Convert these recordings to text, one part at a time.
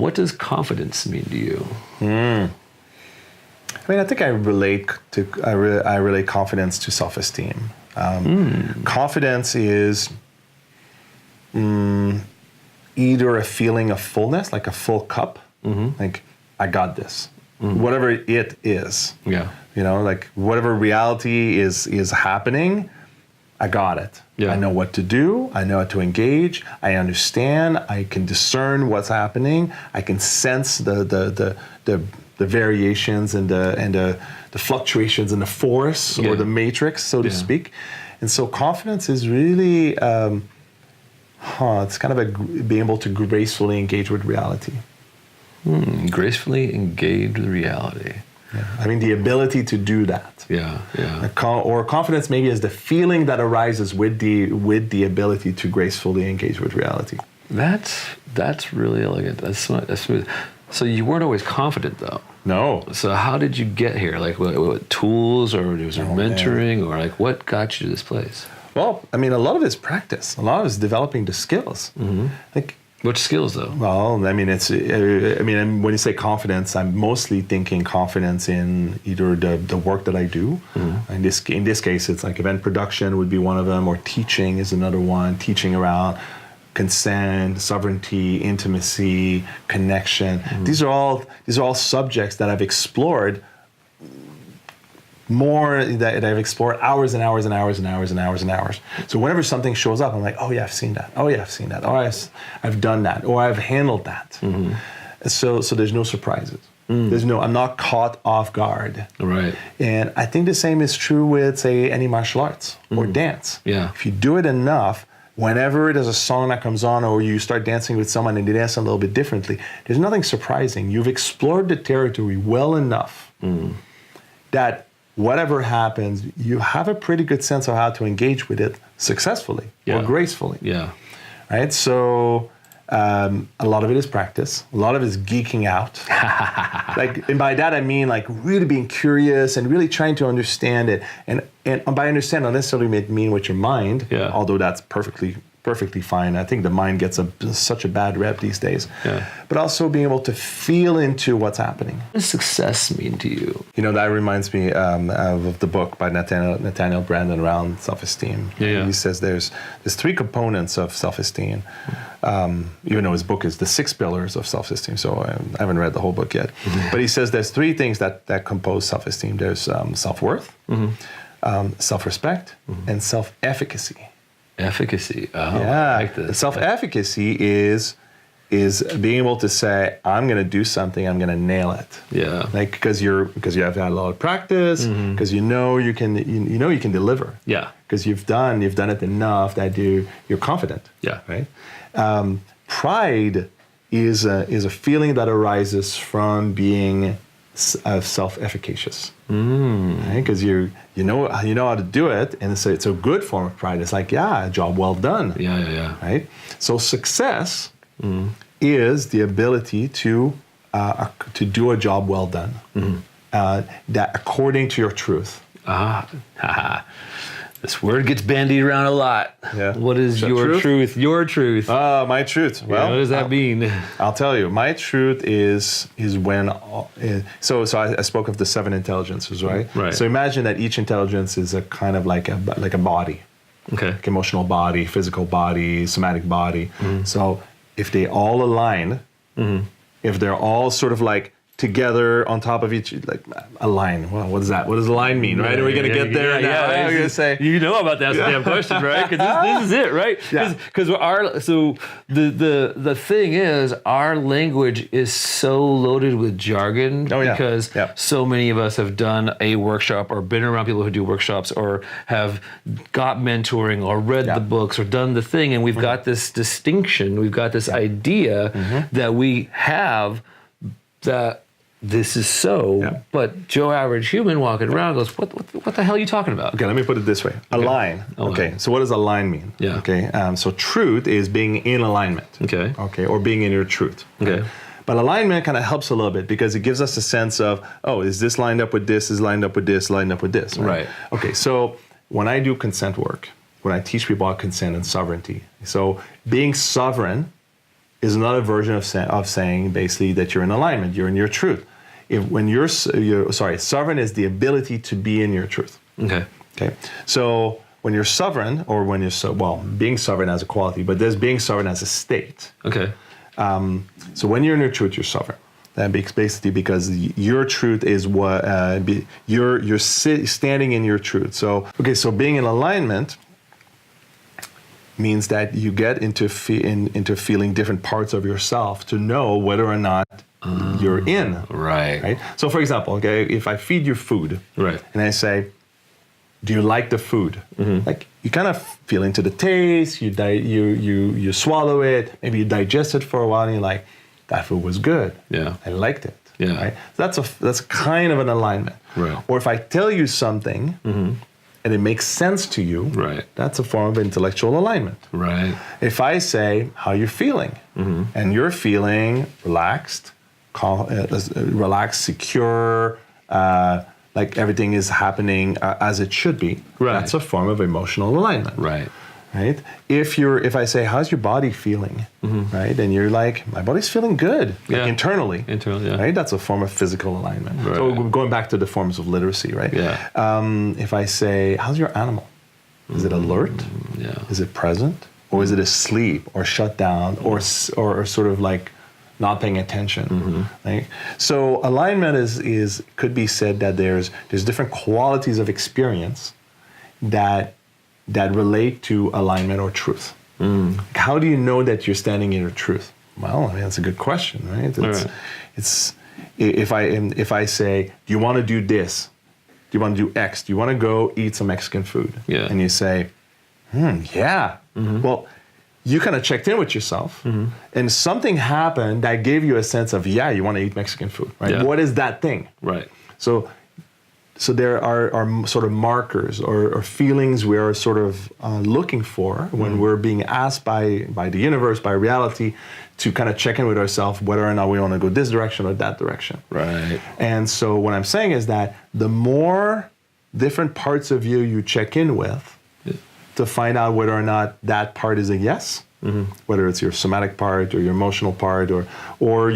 What does confidence mean to you? I mean, I think I relate confidence to self-esteem. Confidence is either a feeling of fullness, like a full cup, like I got this, whatever it is. Yeah. You know, like whatever reality is happening, I got it. Yeah. I know what to do. I know how to engage. I understand. I can discern what's happening. I can sense the variations and the fluctuations in the force or the matrix, so to speak. And so confidence is really, it's kind of being able to gracefully engage with reality. Gracefully engage with reality. Yeah. I mean, the ability to do that. Yeah, yeah. Or confidence maybe is the feeling that arises with the ability to gracefully engage with reality. That's really elegant. That's smooth. So you weren't always confident, though. No. So how did you get here? Like, what tools, or was there mentoring, or like what got you to this place? Well, I mean, a lot of it's practice. A lot of it's developing the skills. Like, which skills, though? well, I mean, when you say confidence, I'm mostly thinking confidence in either the work that I do. In this case, it's like event production would be one of them, or teaching is another one. Teaching around consent, sovereignty, intimacy, connection. These are all subjects that I've explored more, that I've explored hours and hours and hours and hours and hours and hours. So whenever something shows up, I'm like, oh yeah, I've seen that. Oh yeah, I've seen that. Oh, I've done that. Or I've handled that. So there's no surprises. I'm not caught off guard. Right. And I think the same is true with, say, any martial arts or dance. Yeah. If you do it enough, whenever there's a song that comes on, or you start dancing with someone and they dance a little bit differently, there's nothing surprising. You've explored the territory well enough that whatever happens, you have a pretty good sense of how to engage with it successfully or gracefully. Yeah. Right? So a lot of it is practice. A lot of it is geeking out. And by that I mean like really being curious and really trying to understand it. And by understand, I don't necessarily mean with your mind, although that's perfectly fine. I think the mind gets such a bad rep these days. Yeah. But also being able to feel into what's happening. What does success mean to you? You know, that reminds me of the book by Nathaniel Branden around self-esteem. Yeah. He says there's 3 components of self-esteem, even though his book is the 6 pillars of self-esteem, so I haven't read the whole book yet. But he says there's 3 things that compose self-esteem. There's self-worth, self-respect, and self-efficacy. Efficacy. Oh, yeah. I like this. Self-efficacy is being able to say, I'm going to do something, I'm going to nail it. Yeah. Like because you have had a lot of practice, because you can deliver. Yeah. Because you've done it enough that you're confident. Yeah. Right. Pride is a feeling that arises from being self-efficacious. Right? Because you know how to do it, and it's a good form of pride. It's like, yeah, job well done. Yeah. Right. So success is the ability to do a job well done, that according to your truth. This word gets bandied around a lot. Yeah. What is your truth? Your truth. My truth. Well, what does that mean? I'll tell you. My truth is when. So I spoke of the 7 intelligences, right? Right. So imagine that each intelligence is a kind of like a body. Okay. Like emotional body, physical body, somatic body. So if they all align, if they're all sort of like together on top of each, like a line. Well, what is that? What does a line mean, right? Are we going to get there now? We're going to say, you know about that damn question, right? Because this is it, right? Because the thing is, our language is so loaded with jargon because so many of us have done a workshop or been around people who do workshops or have got mentoring or read the books or done the thing, and we've got this distinction, we've got this idea that we have that this is so, but Joe average human walking around goes, what the hell are you talking about? Okay, let me put it this way. A line. Okay, so what does a line mean? Yeah. Okay, so truth is being in alignment. Okay, or being in your truth. Okay. But alignment kind of helps a little bit because it gives us a sense of, is this lined up with this, is lined up with this, lined up with this, right? Okay, so when I do consent work, when I teach people about consent and sovereignty, so being sovereign is another version of saying basically that you're in alignment, you're in your truth. When you're sovereign is the ability to be in your truth. Okay. So when you're sovereign, or when you're being sovereign as a quality, but there's being sovereign as a state. Okay. So when you're in your truth, you're sovereign. That basically because your truth is what you're standing in your truth. So being in alignment means that you get into feeling different parts of yourself to know whether or not you're in. Right. So for example, if I feed you food, right, and I say, do you like the food? Like you kind of feel into the taste, you swallow it, maybe you digest it for a while, and you're like, that food was good. Yeah, I liked it. Yeah, right? That's kind of an alignment. Right. Or if I tell you something and it makes sense to you, right, that's a form of intellectual alignment. Right. If I say, how are you feeling? And you're feeling relaxed, secure, like everything is happening as it should be. Right. That's a form of emotional alignment. Right. Right. If I say, how's your body feeling? Right. And you're like, my body's feeling good. Like internally. Yeah. Right. That's a form of physical alignment. Right. So going back to the forms of literacy, right? Yeah. If I say, how's your animal? Is it alert? Yeah. Is it present? Or is it asleep or shut down or sort of like not paying attention? Right? So alignment could be said that there's different qualities of experience that relate to alignment or truth. How do you know that you're standing in your truth? Well, I mean, that's a good question, right? It's if I say, do you want to do this? Do you want to do X? Do you want to go eat some Mexican food? Yeah. And you say, yeah. Well, you kind of checked in with yourself, and something happened that gave you a sense of, yeah, you want to eat Mexican food, right? Yeah. What is that thing? Right. So there are sort of markers or feelings we are sort of looking for when we're being asked by the universe, by reality, to kind of check in with ourselves whether or not we want to go this direction or that direction. Right. And so what I'm saying is that the more different parts of you check in with, to find out whether or not that part is a yes, whether it's your somatic part or your emotional part, or for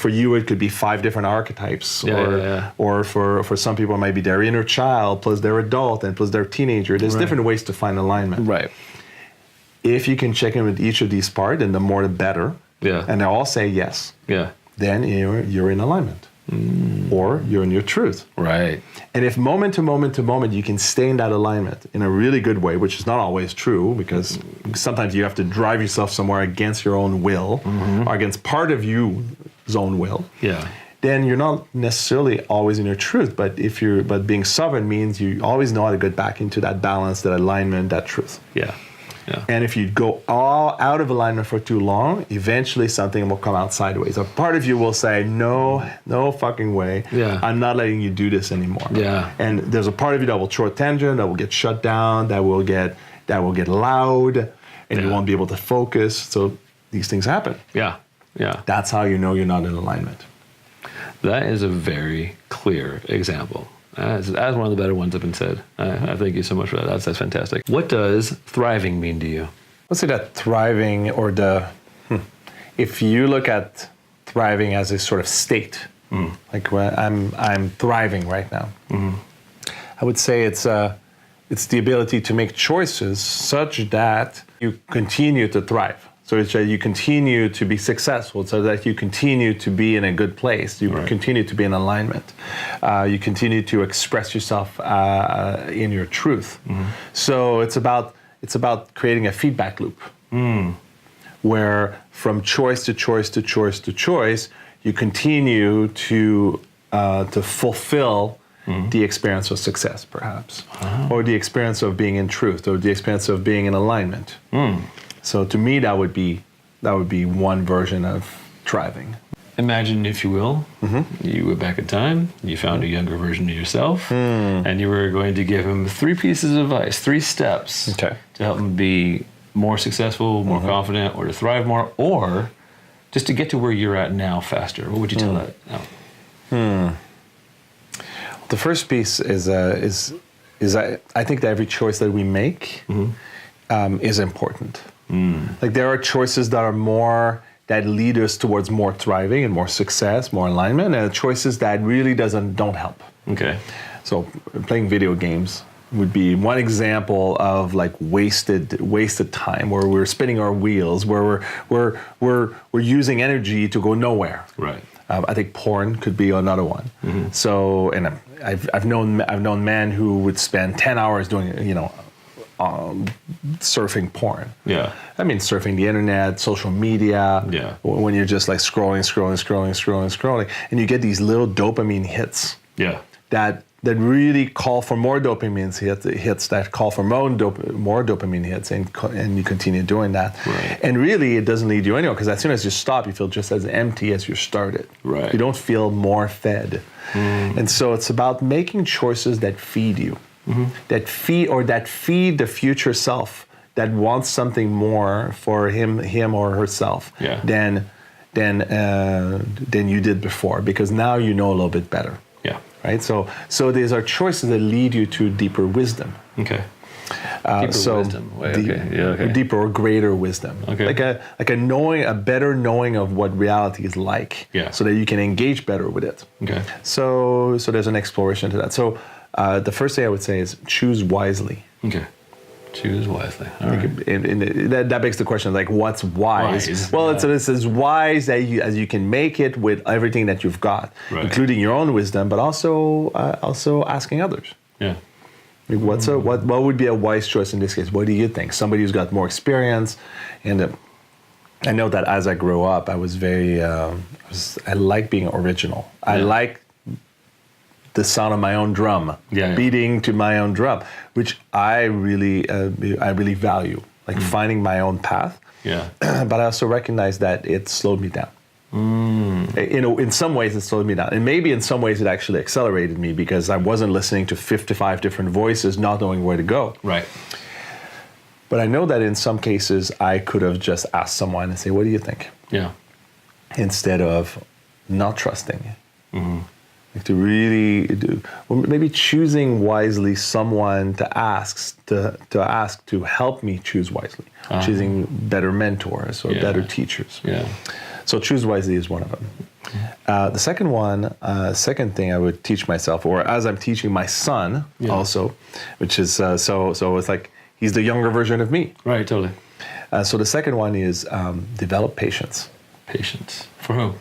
you it could be 5 different archetypes, or for some people it might be their inner child plus their adult and plus their teenager. There's different ways to find alignment. Right. If you can check in with each of these parts, and the more the better. Yeah. And they all say yes. Yeah. Then you're in alignment. Or you're in your truth. Right. And if moment to moment you can stay in that alignment in a really good way, which is not always true, because sometimes you have to drive yourself somewhere against your own will, or against part of you's own will. Yeah. Then you're not necessarily always in your truth. But being sovereign means you always know how to get back into that balance, that alignment, that truth. Yeah. Yeah. And if you go all out of alignment for too long, eventually something will come out sideways. A part of you will say, no fucking way. Yeah. I'm not letting you do this anymore. Yeah. And there's a part of you that will throw a tangent, that will get shut down, that will get loud, and you won't be able to focus. So these things happen. Yeah. Yeah. That's how you know you're not in alignment. That is a very clear example. As one of the better ones have been said. I thank you so much for that. That's fantastic. What does thriving mean to you? Let's say that thriving, or if you look at thriving as a sort of state, like I'm thriving right now. I would say it's the ability to make choices such that you continue to thrive. So it's that you continue to be successful, so that you continue to be in a good place. You continue to be in alignment. You continue to express yourself in your truth. So it's about creating a feedback loop, where from choice to choice to choice to choice, you continue to fulfill the experience of success, perhaps, or the experience of being in truth, or the experience of being in alignment. So to me, that would be one version of thriving. Imagine, if you will, you went back in time, you found a younger version of yourself, and you were going to give him 3 pieces of advice, 3 steps to help him be more successful, more confident, or to thrive more, or just to get to where you're at now faster. What would you tell that now? The first piece is I think that every choice that we make is important. Like there are choices that are more, that lead us towards more thriving and more success, more alignment, and choices that really don't help. Okay. So playing video games would be one example of like wasted time, where we're spinning our wheels, where we're using energy to go nowhere. Right. I think porn could be another one. So, and I've known men who would spend 10 hours doing, surfing porn. Yeah. I mean, surfing the internet, social media. Yeah. When you're just like scrolling, and you get these little dopamine hits. Yeah. That really call for more dopamine hits that call for more dopamine hits, and you continue doing that. Right. And really, it doesn't lead you anywhere, because as soon as you stop, you feel just as empty as you started. Right. You don't feel more fed. And so it's about making choices that feed you, that feed the future self, that wants something more for him or herself than you did before, because now you know a little bit better. Yeah. Right. So these are choices that lead you to deeper wisdom. Okay. Deeper wisdom. Deeper or greater wisdom. Okay. Like a knowing, a better knowing of what reality is like. Yeah. So that you can engage better with it. Okay. So there's an exploration to that. So the first thing I would say is choose wisely. Okay. Choose wisely. All right. And that begs the question, like, what's wise? Well, it's as wise as you can make it with everything that you've got, including your own wisdom, but also asking others. Yeah. What would be a wise choice in this case? What do you think? Somebody who's got more experience, and I know that as I grew up, I was very I like being original. Yeah. I like the sound of my own drum, beating to my own drum, which I really value, like finding my own path. Yeah. But I also recognize that it slowed me down. In some ways it slowed me down, and maybe in some ways it actually accelerated me, because I wasn't listening to 55 different voices, not knowing where to go. Right. But I know that in some cases I could have just asked someone and say, "What do you think?" Yeah. Instead of not trusting. To really do, or maybe choosing wisely someone to ask to help me choose wisely, choosing better mentors or better teachers. Yeah. So choose wisely is one of them. The second thing I would teach myself, or as I'm teaching my son also, which is so it's like he's the younger version of me. Right. Totally. So the second one is develop patience. Patience for who?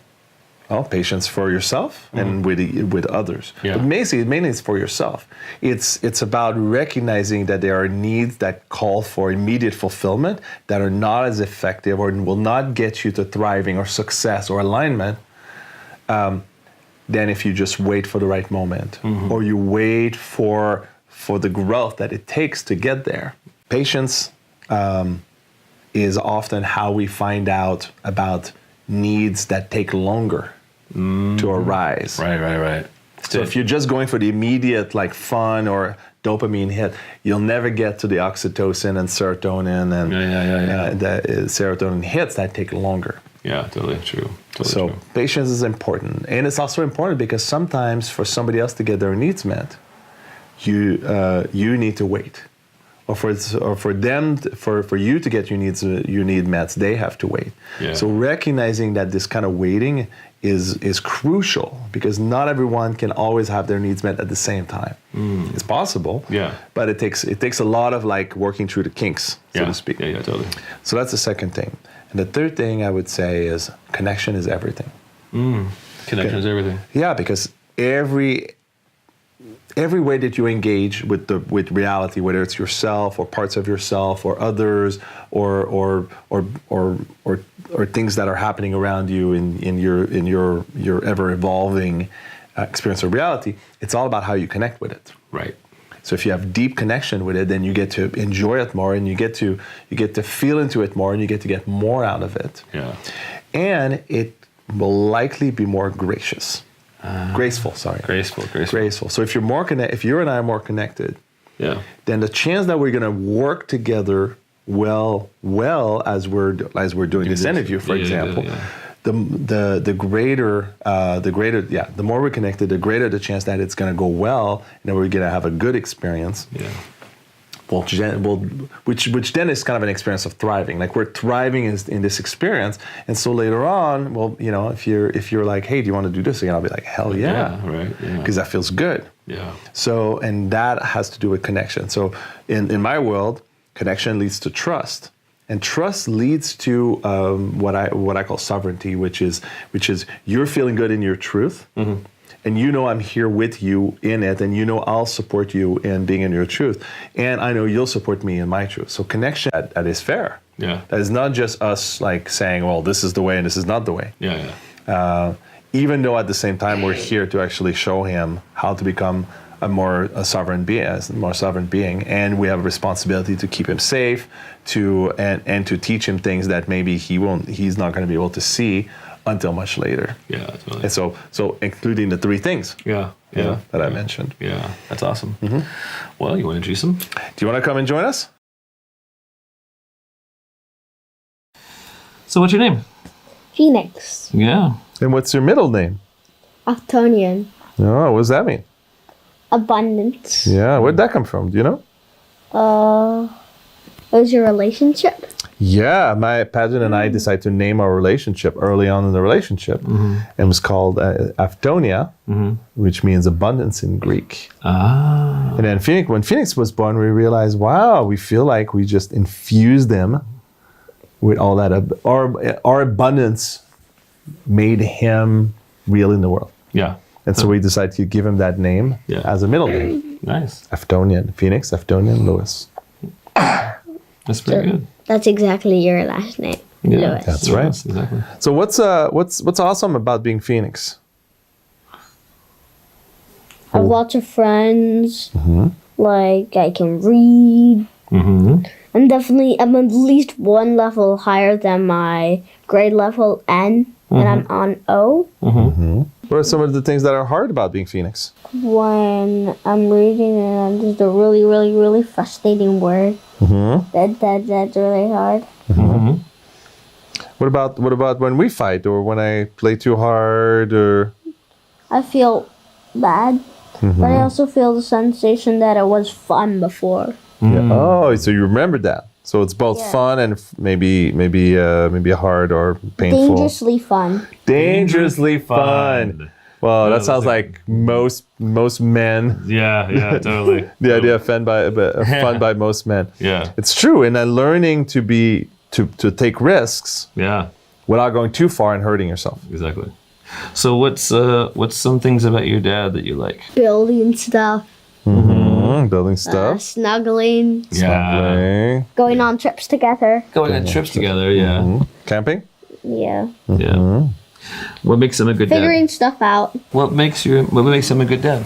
Well, patience for yourself and with others. Yeah. But mainly it's for yourself. It's about recognizing that there are needs that call for immediate fulfillment that are not as effective or will not get you to thriving or success or alignment than if you just wait for the right moment or you wait for the growth that it takes to get there. Patience is often how we find out about needs that take longer to arise. Right. So if you're just going for the immediate like fun or dopamine hit, you'll never get to the oxytocin and serotonin and the serotonin hits that take longer. Yeah, totally true. So patience is important, and it's also important because sometimes for somebody else to get their needs met, you need to wait. Or for you to get your need met, they have to wait. Yeah. So recognizing that this kind of waiting is crucial, because not everyone can always have their needs met at the same time. It's possible, but it takes a lot of like working through the kinks, so to speak. Yeah, totally. So that's the second thing. And the third thing I would say is connection is everything. Connection is everything. Yeah, because every way that you engage with reality, whether it's yourself or parts of yourself or others or things that are happening around you in your ever evolving experience of reality, it's all about how you connect with it. Right. So if you have deep connection with it, then you get to enjoy it more, and you get to feel into it more, and you get to get more out of it. Yeah. And it will likely be more graceful. Graceful. So if you and I are more connected, then the chance that we're going to work together well as we're doing this interview, for example, the more we're connected, the greater the chance that it's going to go well, and that we're going to have a good experience. Yeah. which then is kind of an experience of thriving. Like we're thriving in this experience, and so later on, well, you know, if you're like, hey, do you want to do this again? I'll be like, hell yeah, right, because that feels good. Yeah. So, and that has to do with connection. So, in my world, connection leads to trust, and trust leads to what I call sovereignty, which is you're feeling good in your truth. Mm-hmm. And you know I'm here with you in it, and you know I'll support you in being in your truth, and I know you'll support me in my truth. So connection that is fair. Yeah. That is not just us like saying, well, this is the way and this is not the way. Yeah, yeah. Even though at the same time we're here to actually show him how to become a sovereign being, and we have a responsibility to keep him safe, and to teach him things that maybe he's not going to be able to see until much later. Yeah, totally. And so including the three things. Yeah. That I mentioned. Yeah, that's awesome. Mm-hmm. Well, you want to introduce them? Do you want to come and join us? So, what's your name? Phoenix. Yeah. And what's your middle name? Aftonian. Oh, what does that mean? Abundance. Yeah, where'd that come from? Do you know? What was your relationship? Yeah, my pageant and I decided to name our relationship early on in the relationship. Mm-hmm. And it was called Aftonia, which means abundance in Greek. Ah. And then when Phoenix was born, we realized, wow, we feel like we just infused him with all that. Our abundance made him real in the world. Yeah. And so we decided to give him that name as a middle name. Nice. Aftonian. Phoenix, Aftonian, Lewis. That's pretty good. That's exactly your last name, Lewis. That's right. Exactly. So what's awesome about being Phoenix? I have lots of friends. Mm-hmm. Like, I can read. Mm-hmm. I'm at least one level higher than my grade level N, and I'm on O. Mm-hmm. What are some of the things that are hard about being Phoenix? When I'm reading and there's a really, really, really frustrating word. Mm-hmm. That's really hard. Mm-hmm. What about when we fight, or when I play too hard, or? I feel bad, but I also feel the sensation that it was fun before. Yeah. Oh, so you remember that? So it's both fun and maybe hard or painful. Dangerously fun. Dangerously fun. Well, that sounds like most men. Yeah, totally. The idea of fun by most men. Yeah, it's true. And then learning to take risks. Yeah, without going too far and hurting yourself. Exactly. So what's some things about your dad that you like? Building stuff. Mm-hmm. Building stuff. Snuggling. Yeah. Going on trips together. Going on trips together. Yeah. Mm-hmm. Camping. Yeah. Mm-hmm. Yeah. What makes him a good dad? Figuring stuff out. What makes him a good dad?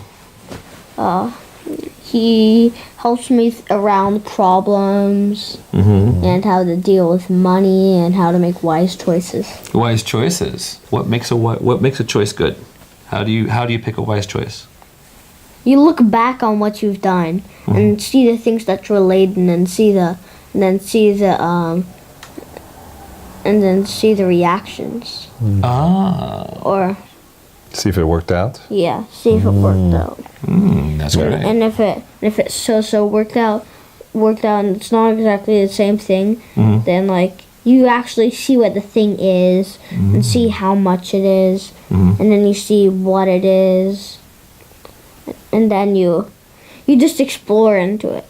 He helps me around problems and how to deal with money and how to make wise choices. Wise choices. What makes a choice good? How do you pick a wise choice? You look back on what you've done and see the things that's related, and then see the reactions. Or see if it worked out. Yeah, see if it worked out. That's great. And if it so worked out, and it's not exactly the same thing, then like you actually see what the thing is and see how much it is, and then you see what it is, and then you just explore into it.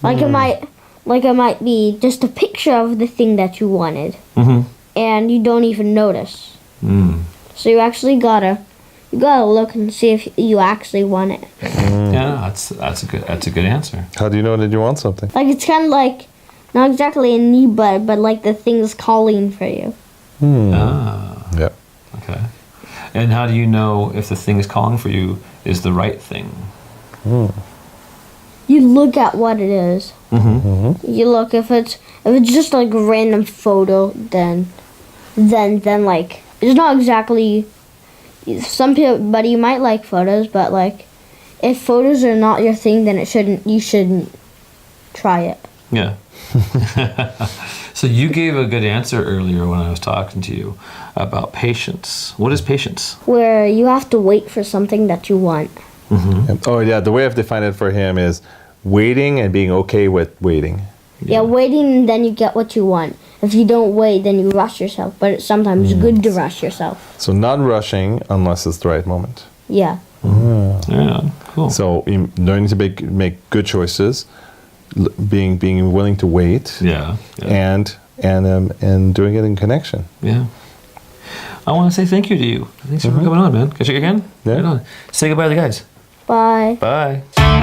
Like it might be just a picture of the thing that you wanted, and you don't even notice. So you actually gotta look and see if you actually want it. Yeah, that's a good answer. How do you know that you want something? Like it's kind of like not exactly a need, but like the thing's calling for you. Yeah. Okay. And how do you know if the thing is calling for you is the right thing? You look at what it is. You look if it's just like a random photo, then like it's not exactly. Some people, but you might like photos, but like if photos are not your thing, then you shouldn't try it. Yeah. So you gave a good answer earlier when I was talking to you about patience. What is patience? Where you have to wait for something that you want. Oh yeah, the way I've defined it for him is waiting and being okay with waiting. Yeah, waiting and then you get what you want. If you don't wait, then you rush yourself. But it's sometimes good to rush yourself. So not rushing unless it's the right moment. Yeah. Yeah, cool. So learning to make good choices, being willing to wait. Yeah. And doing it in connection. Yeah. I want to say thank you to you. Thanks for coming on, man. Can I shake your hand? Yeah. Right on. Say goodbye to the guys. Bye. Bye.